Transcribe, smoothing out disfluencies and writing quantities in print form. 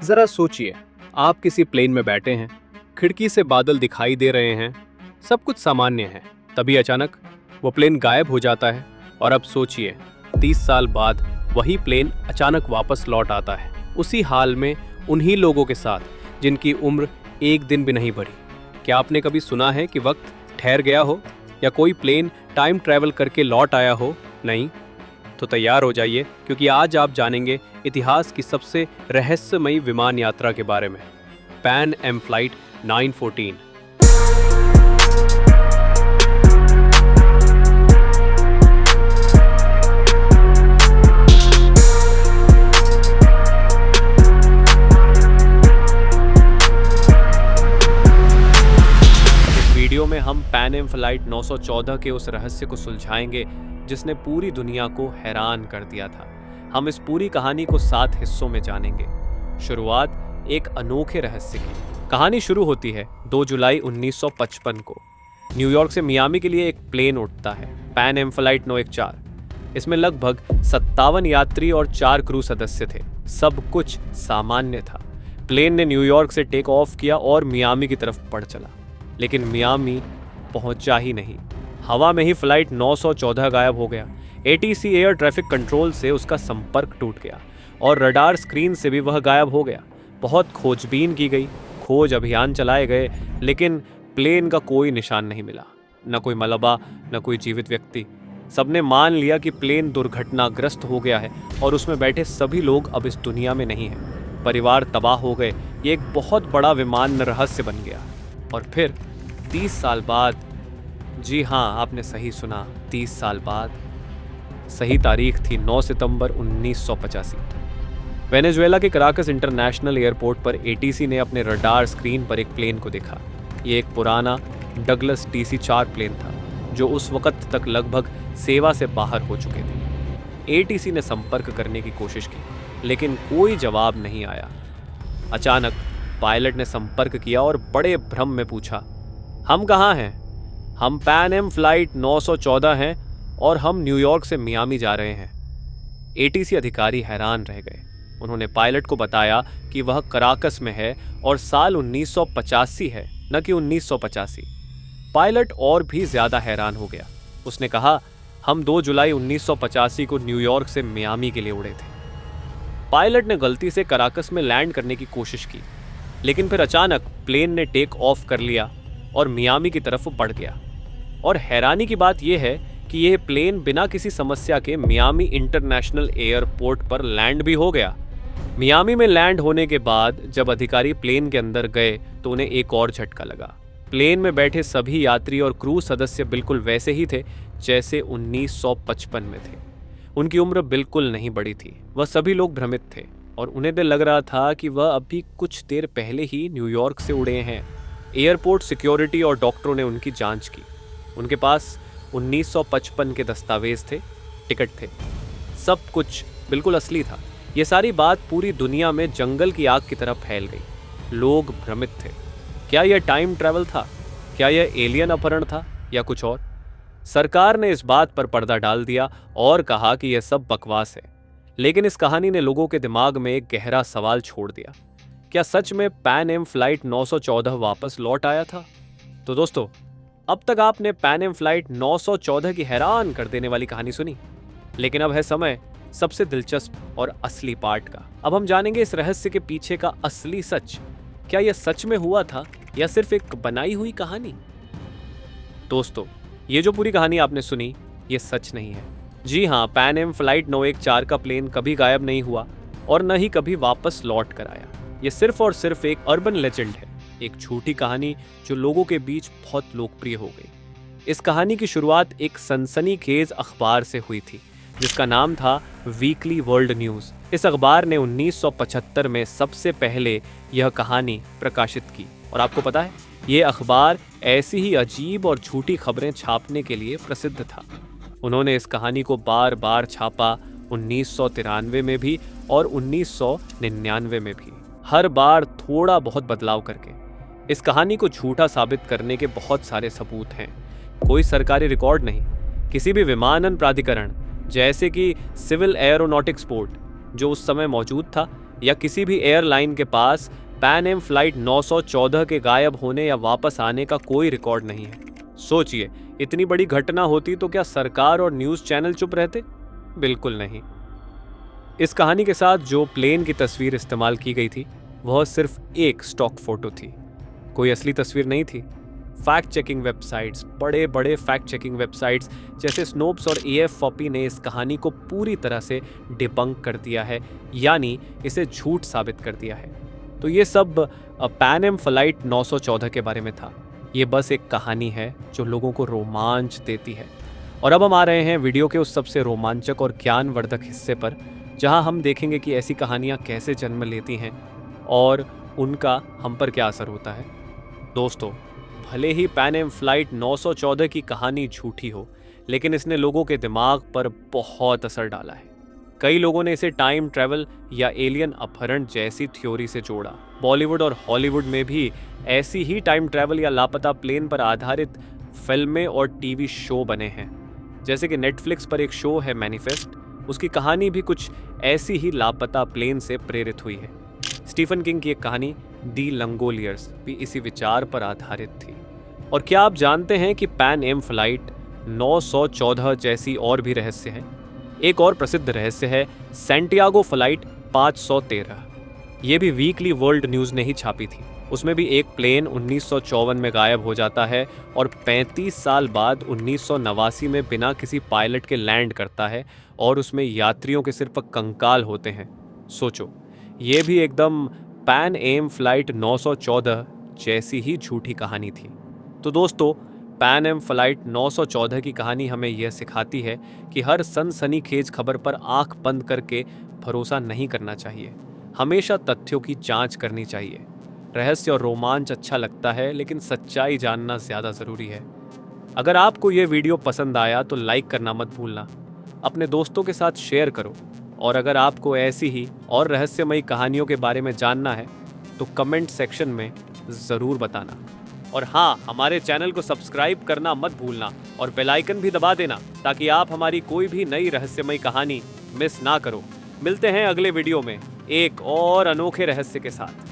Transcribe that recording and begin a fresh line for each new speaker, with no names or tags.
जरा सोचिए, आप किसी प्लेन में बैठे हैं, खिड़की से बादल दिखाई दे रहे हैं, सब कुछ सामान्य है। तभी अचानक वो प्लेन गायब हो जाता है। और अब सोचिए, 30 साल बाद वही प्लेन अचानक वापस लौट आता है, उसी हाल में, उन्हीं लोगों के साथ जिनकी उम्र एक दिन भी नहीं बढ़ी। क्या आपने कभी सुना है कि वक्त ठहर गया हो या कोई प्लेन टाइम ट्रैवल करके लौट आया हो? नहीं? तो तैयार हो जाइए, क्योंकि आज आप जानेंगे इतिहास की सबसे रहस्यमयी विमान यात्रा के बारे में, पैन एम फ्लाइट 914। इस वीडियो में हम पैन एम फ्लाइट 914 के उस रहस्य को सुलझाएंगे जिसने पूरी दुनिया को हैरान कर दिया था। हम इस पूरी कहानी को 7 हिस्सों में जानेंगे। शुरुआत एक अनोखे रहस्य की। कहानी शुरू होती है 2 जुलाई 1955 को। न्यूयॉर्क से मियामी के लिए एक प्लेन उड़ता है, पैन एम फ्लाइट 914। इसमें लगभग 57 यात्री और 4 क्रू सदस्य थे। सब कुछ सामान्य था। प्लेन ने न्यूयॉर्क से टेक ऑफ किया और मियामी की तरफ बढ़ चला, लेकिन मियामी पहुंचा ही नहीं। हवा में ही फ्लाइट 914 गायब हो गया। एटीसी एयर ट्रैफिक कंट्रोल से उसका संपर्क टूट गया और रडार स्क्रीन से भी वह गायब हो गया। बहुत खोजबीन की गई, खोज अभियान चलाए गए, लेकिन प्लेन का कोई निशान नहीं मिला। न कोई मलबा, न कोई जीवित व्यक्ति। सबने मान लिया कि प्लेन दुर्घटनाग्रस्त हो गया है और उसमें बैठे सभी लोग अब इस दुनिया में नहीं हैं। परिवार तबाह हो गए। ये एक बहुत बड़ा विमान रहस्य बन गया। और फिर 30 साल बाद, जी हाँ, आपने सही सुना, 30 साल बाद। सही तारीख थी 9 सितंबर 1985। वेनेजुएला के कराकस इंटरनेशनल एयरपोर्ट पर एटीसी ने अपने रडार स्क्रीन पर एक प्लेन को देखा। ये एक पुराना डगलस DC-4 प्लेन था, जो उस वक्त तक लगभग सेवा से बाहर हो चुके थे। एटीसी ने संपर्क करने की कोशिश की, लेकिन कोई जवाब नहीं आया। अचानक पायलट ने संपर्क किया और बड़े भ्रम में पूछा, हम कहाँ हैं? हम पैन एम फ्लाइट 914 हैं और हम न्यूयॉर्क से मियामी जा रहे हैं। एटीसी अधिकारी हैरान रह गए। उन्होंने पायलट को बताया कि वह कराकस में है और साल 1985 है, न कि 1985। पायलट और भी ज्यादा हैरान हो गया। उसने कहा, हम 2 जुलाई 1985 को न्यूयॉर्क से मियामी के लिए उड़े थे। पायलट ने गलती से कराकस में लैंड करने की कोशिश की, लेकिन फिर अचानक प्लेन ने टेक ऑफ कर लिया और मियामी की तरफ बढ़ गया। और हैरानी की बात यह है कि यह प्लेन बिना किसी समस्या के मियामी इंटरनेशनल एयरपोर्ट पर लैंड भी हो गया। मियामी में लैंड होने के बाद जब अधिकारी प्लेन के अंदर गए तो उन्हें एक और झटका लगा। प्लेन में बैठे सभी यात्री और क्रू सदस्य बिल्कुल वैसे ही थे जैसे 1955 में थे। उनकी उम्र बिल्कुल नहीं बढ़ी थी। वह सभी लोग भ्रमित थे और उन्हें तो लग रहा था कि वह अभी कुछ देर पहले ही न्यूयॉर्क से उड़े हैं। एयरपोर्ट सिक्योरिटी और डॉक्टरों ने उनकी जांच की। उनके पास 1955 के दस्तावेज थे, टिकट थे, सब कुछ बिल्कुल असली था। ये सारी बात पूरी दुनिया में जंगल की आग की तरह फैल गई। लोग भ्रमित थे। क्या यह टाइम ट्रैवल था? क्या यह एलियन अपहरण था या कुछ और? सरकार ने इस बात पर पर्दा डाल दिया और कहा कि यह सब बकवास है। लेकिन इस कहानी ने लोगों के दिमाग में एक गहरा सवाल छोड़ दिया। क्या सच में पैन एम फ्लाइट 914 वापस लौट आया था? तो दोस्तों, अब तक आपने पैन एम फ्लाइट 914 की हैरान कर देने वाली कहानी सुनी, लेकिन अब है समय सबसे दिलचस्प और असली पार्ट का। अब हम जानेंगे इस रहस्य के पीछे का असली सच। क्या यह सच में हुआ था या सिर्फ एक बनाई हुई कहानी? दोस्तों, ये जो पूरी कहानी आपने सुनी, ये सच नहीं है। जी हाँ, पैन एम फ्लाइट 914 का प्लेन कभी गायब नहीं हुआ और न ही कभी वापस लौट कर आया। ये सिर्फ और सिर्फ एक अर्बन लेजेंड है, एक झूठी कहानी जो लोगों के बीच बहुत लोकप्रिय हो गई। इस कहानी की शुरुआत एक सनसनीखेज अखबार से हुई थी, जिसका नाम था वीकली वर्ल्ड न्यूज़। इस अखबार ने 1975 में सबसे पहले यह कहानी प्रकाशित की। और आपको पता है, ये अखबार ऐसी ही अजीब और झूठी खबरें छापने के लिए प्रसिद्ध था। उन्होंने इस कहानी को बार बार छापा, 1993 में भी और 1999 में भी, हर बार थोड़ा बहुत बदलाव करके। इस कहानी को झूठा साबित करने के बहुत सारे सबूत हैं। कोई सरकारी रिकॉर्ड नहीं, किसी भी विमानन प्राधिकरण जैसे कि सिविल एरोनॉटिक्स बोर्ड जो उस समय मौजूद था, या किसी भी एयरलाइन के पास पैन एम फ्लाइट 914 के गायब होने या वापस आने का कोई रिकॉर्ड नहीं है। सोचिए, इतनी बड़ी घटना होती तो क्या सरकार और न्यूज़ चैनल चुप रहते? बिल्कुल नहीं। इस कहानी के साथ जो प्लेन की तस्वीर इस्तेमाल की गई थी वह सिर्फ एक स्टॉक फोटो थी, कोई असली तस्वीर नहीं थी। फैक्ट चेकिंग वेबसाइट्स, बड़े बड़े फैक्ट चेकिंग वेबसाइट्स जैसे स्नोप्स और AF ने इस कहानी को पूरी तरह से डिबंक कर दिया है, यानी इसे झूठ साबित कर दिया है। तो ये सब पैन एम फ्लाइट 914 के बारे में था। ये बस एक कहानी है जो लोगों को रोमांच देती है। और अब हम आ रहे हैं वीडियो के उस सबसे रोमांचक और ज्ञानवर्धक हिस्से पर, जहां हम देखेंगे कि ऐसी कहानियां कैसे जन्म लेती हैं और उनका हम पर क्या असर होता है। दोस्तों, भले ही पैन एम फ्लाइट 914 की कहानी झूठी हो, लेकिन इसने लोगों के दिमाग पर बहुत असर डाला है। कई लोगों ने इसे टाइम ट्रैवल या एलियन अपहरण जैसी थ्योरी से जोड़ा। बॉलीवुड और हॉलीवुड में भी ऐसी ही टाइम ट्रैवल या लापता प्लेन पर आधारित फिल्में और टीवी शो बने हैं। जैसे कि नेटफ्लिक्स पर एक शो है मैनिफेस्ट, उसकी कहानी भी कुछ ऐसी ही लापता प्लेन से प्रेरित हुई है। स्टीफन किंग की एक कहानी दी लंगोलियर्स भी इसी विचार पर आधारित थी। और क्या आप जानते हैं कि पैन एम फ्लाइट 914 जैसी और भी रहस्य हैं? एक और प्रसिद्ध रहस्य है सैंटियागो फ्लाइट 513। ये भी वीकली वर्ल्ड न्यूज़ ने ही छापी थी। उसमें भी एक प्लेन 1954 में गायब हो जाता है और 35 साल बाद 1989 में बिना किसी पायलट के लैंड करता है और उसमें यात्रियों के सिर्फ कंकाल होते हैं। सोचो, ये भी एकदम पैन एम फ्लाइट 914 जैसी ही झूठी कहानी थी। तो दोस्तों, पैन एम फ्लाइट 914 की कहानी हमें यह सिखाती है कि हर सनसनीखेज खबर पर आंख बंद करके भरोसा नहीं करना चाहिए। हमेशा तथ्यों की जांच करनी चाहिए। रहस्य और रोमांच अच्छा लगता है, लेकिन सच्चाई जानना ज़्यादा ज़रूरी है। अगर आपको ये वीडियो पसंद आया तो लाइक करना मत भूलना, अपने दोस्तों के साथ शेयर करो, और अगर आपको ऐसी ही और रहस्यमयी कहानियों के बारे में जानना है तो कमेंट सेक्शन में ज़रूर बताना। और हाँ, हमारे चैनल को सब्सक्राइब करना मत भूलना और बेल आइकन भी दबा देना, ताकि आप हमारी कोई भी नई रहस्यमयी कहानी मिस ना करो। मिलते हैं अगले वीडियो में एक और अनोखे रहस्य के साथ।